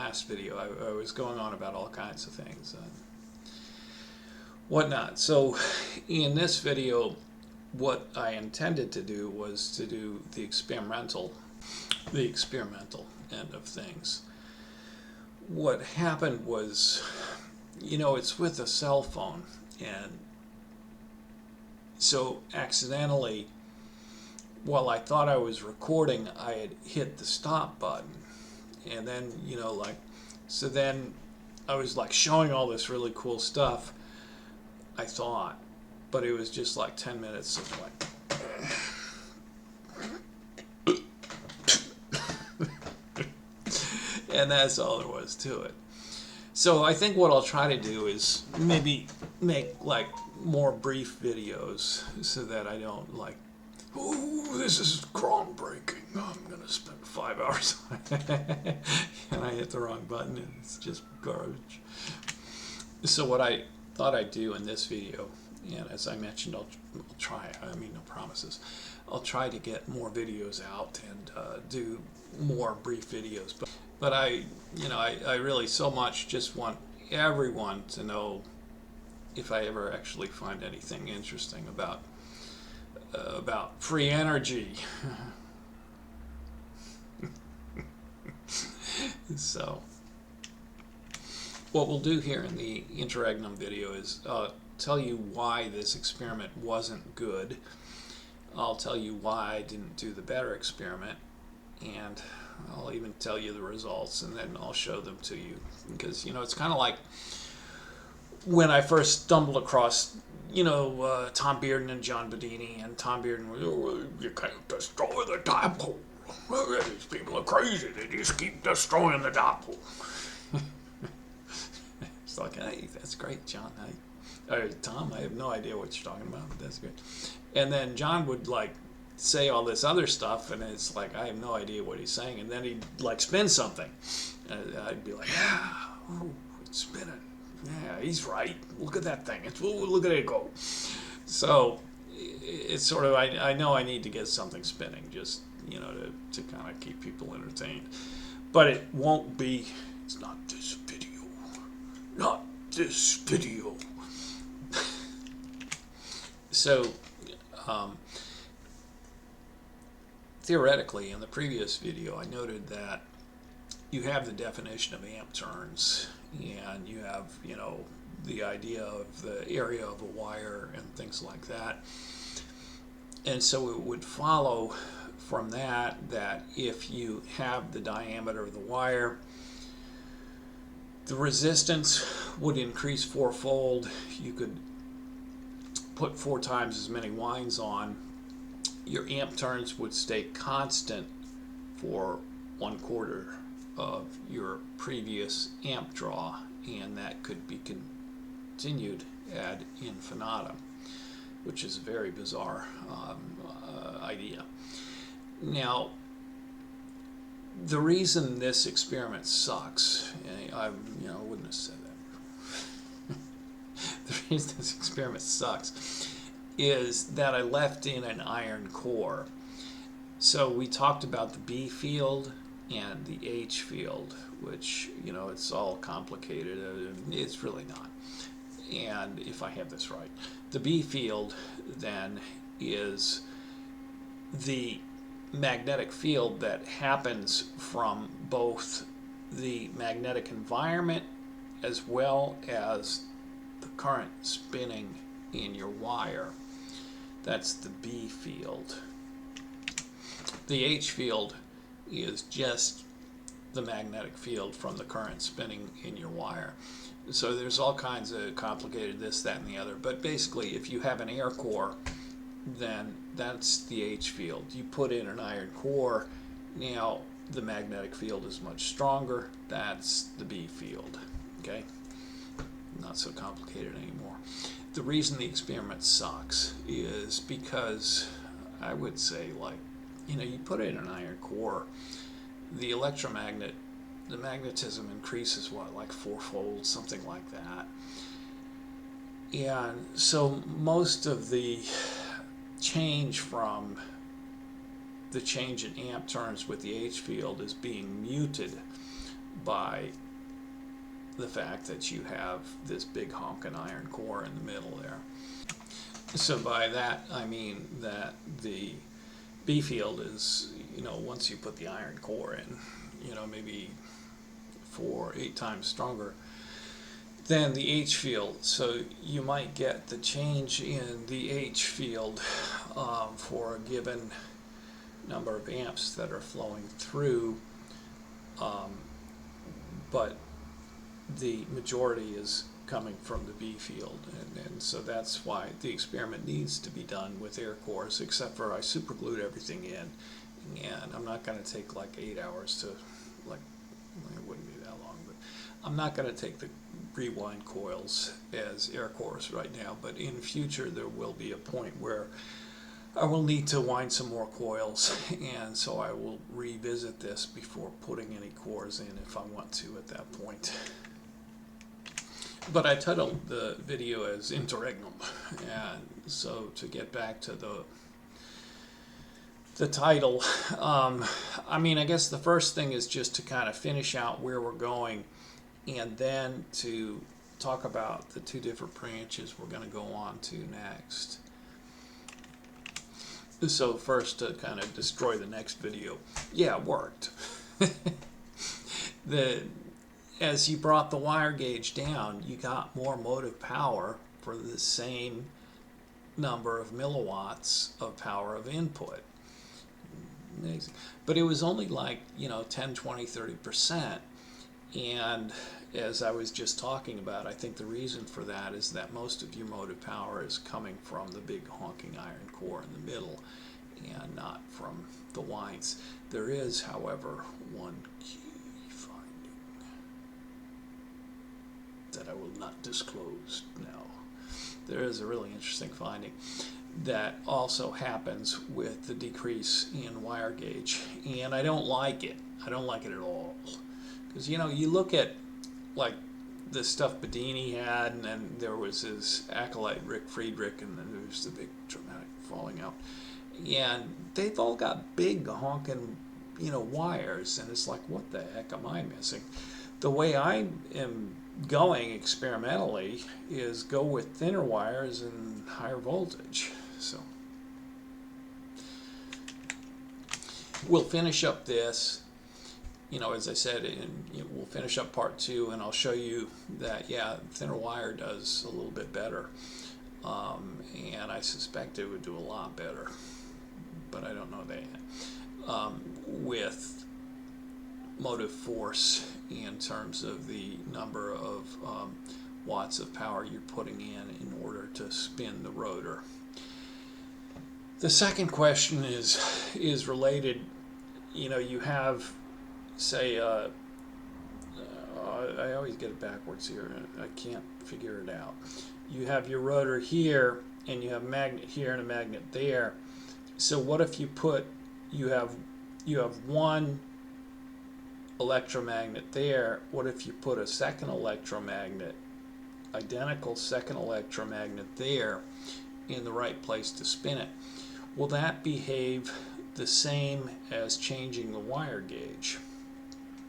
last video, I was going on about all kinds of things and whatnot. So in this video, what I intended to do was to do the experimental end of things. What happened was, it's with a cell phone, and so accidentally, while I thought I was recording, I had hit the stop button, and then so then I was showing all this really cool stuff, I thought, but it was just 10 minutes of and that's all there was to it. So I think what I'll try to do is maybe make more brief videos so that I don't oh, this is groundbreaking, I'm gonna spend 5 hours on it and I hit the wrong button and it's just garbage. So what I thought I'd do in this video, and as I mentioned, I'll try, no promises, I'll try to get more videos out and do more brief videos, but I really so much just want everyone to know if I ever actually find anything interesting about free energy. So what we'll do here in the Interregnum video is tell you why this experiment wasn't good. I'll tell you why I didn't do the better experiment, and I'll even tell you the results, and then I'll show them to you, because it's kind of like when I first stumbled across Tom Bearden and John Bedini, and Tom Bearden was, you can't destroy the dipole. These people are crazy, they just keep destroying the dipole. It's like, hey, that's great, John. Tom, I have no idea what you're talking about, but that's great. And then John would say all this other stuff, and it's I have no idea what he's saying, and then he'd spin something, and I'd be like, yeah, oh, it's spinning. Yeah, he's right. Look at that thing. Look at it go. So it's sort of, I know I need to get something spinning, just to kind of keep people entertained, but it won't be. It's not this video. Not this video. So theoretically, in the previous video, I noted that you have the definition of amp turns, and you have, the idea of the area of a wire and things like that. And so it would follow from that if you have the diameter of the wire, the resistance would increase fourfold. You could put 4 times as many winds on. Your amp turns would stay constant for 1/4 of your previous amp draw, and that could be continued ad infinitum, which is a very bizarre idea. Now, the reason this experiment sucks, I wouldn't have said that. The reason this experiment sucks is that I left in an iron core. So we talked about the B field and the H field, which, it's all complicated. It's really not. And if I have this right, the B field then is the magnetic field that happens from both the magnetic environment as well as the current spinning in your wire. That's the B field. The H field is just the magnetic field from the current spinning in your wire. So there's all kinds of complicated this, that, and the other. But basically, if you have an air core, then that's the H field. You put in an iron core, now the magnetic field is much stronger. That's the B field. Okay? Not so complicated anymore. The reason the experiment sucks is because I would say, you put in an iron core, the magnetism increases, 4-fold, something like that. And so most of the change from the change in amp turns with the H field is being muted by the fact that you have this big honking iron core in the middle there. So by that I mean that the B field is, once you put the iron core in, maybe 4 or 8 times stronger than the H field. So you might get the change in the H field for a given number of amps that are flowing through, but the majority is coming from the B field, and so that's why the experiment needs to be done with air cores, except for I superglued everything in, and I'm not going to take like 8 hours to, like, it wouldn't be that long, but I'm not going to take the rewind coils as air cores right now, but in future there will be a point where I will need to wind some more coils, and so I will revisit this before putting any cores in if I want to at that point. But I titled the video as Interregnum, and so to get back to the title, I mean, I guess the first thing is just to kind of finish out where we're going, and then to talk about the 2 different branches we're going to go on to next. So first, to kind of destroy the next video, yeah, it worked. As you brought the wire gauge down, you got more motive power for the same number of milliwatts of power of input. Amazing. But it was only like, 10, 20, 30%. And as I was just talking about, I think the reason for that is that most of your motive power is coming from the big honking iron core in the middle and not from the winds. There is, however, one key finding that I will not disclose now. There is a really interesting finding that also happens with the decrease in wire gauge, and I don't like it. I don't like it at all. Because, you look at, like, the stuff Bedini had, and then there was his acolyte, Rick Friedrich, and then there was the big dramatic falling out. And they've all got big honking, wires, and it's like, what the heck am I missing? The way I am going experimentally is go with thinner wires and higher voltage. So we'll finish up this. As I said, we'll finish up part 2, and I'll show you that, yeah, thinner wire does a little bit better. And I suspect it would do a lot better, but I don't know that yet. With motive force in terms of the number of watts of power you're putting in order to spin the rotor. The second question is related. You have, say, I always get it backwards here. I can't figure it out. You have your rotor here, and you have a magnet here and a magnet there. So what if you have one electromagnet there? What if you put a second electromagnet, identical second electromagnet there, in the right place to spin it? Will that behave the same as changing the wire gauge?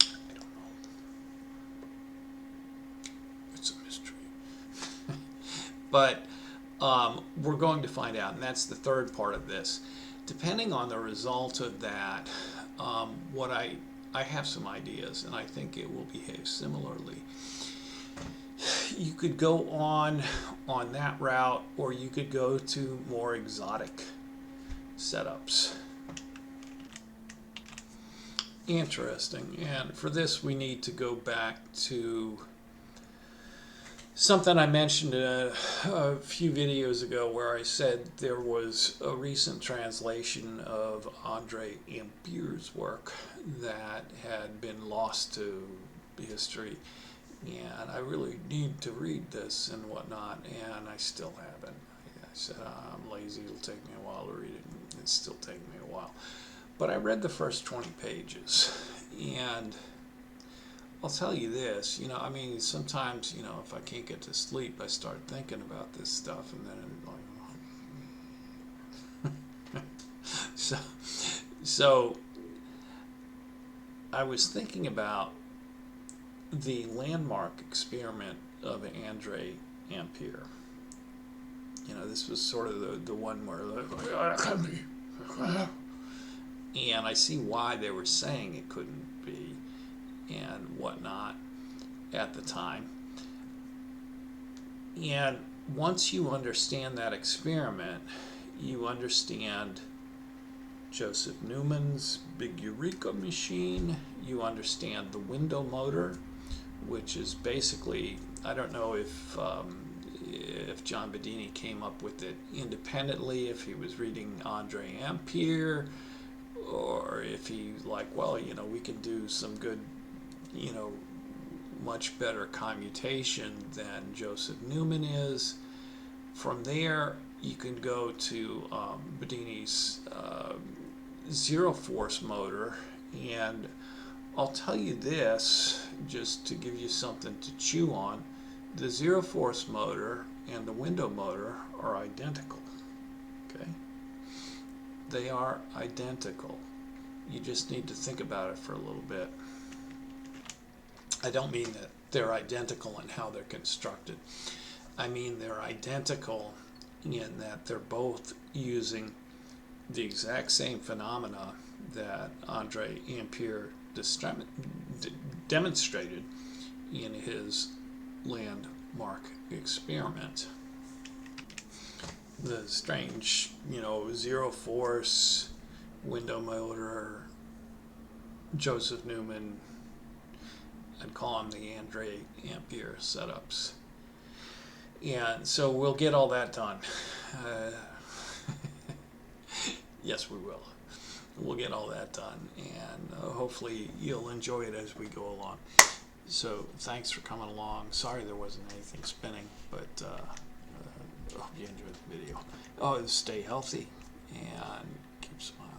I don't know. It's a mystery. But we're going to find out, and that's the third part of this. Depending on the result of that, I have some ideas, and I think it will behave similarly. You could go on that route, or you could go to more exotic setups. Interesting. And for this, we need to go back to something I mentioned a few videos ago, where I said there was a recent translation of Andre Ampère's work that had been lost to history, and I really need to read this and whatnot, and I still haven't. I said, I'm lazy, it'll take me a while to read it, and it's still taking me a while. But I read the first 20 pages, and I'll tell you this, sometimes, if I can't get to sleep, I start thinking about this stuff, and then I'm like, so I was thinking about the landmark experiment of Andre Ampere. You know, this was sort of the one where, and I see why they were saying it couldn't be and whatnot at the time. And once you understand that experiment, you understand Joseph Newman's big Eureka machine, you understand the window motor, which is basically, I don't know if John Bedini came up with it independently, if he was reading Andre Ampere, or if he like, well, you know, we can do some good, you know, much better commutation than Joseph Newman is. From there, you can go to Bedini's zero force motor, and I'll tell you this just to give you something to chew on. The zero force motor and the window motor are identical. Okay? They are identical. You just need to think about it for a little bit. I don't mean that they're identical in how they're constructed. I mean they're identical in that they're both using the exact same phenomena that Andre Ampere demonstrated in his landmark experiment. The strange, you know, zero force, window motor, Joseph Newman, I'd call them the Andre Ampere setups. And so we'll get all that done. Yes, we will. We'll get all that done, and hopefully you'll enjoy it as we go along. So thanks for coming along. Sorry there wasn't anything spinning, but I hope you enjoyed the video. Stay healthy and keep smiling.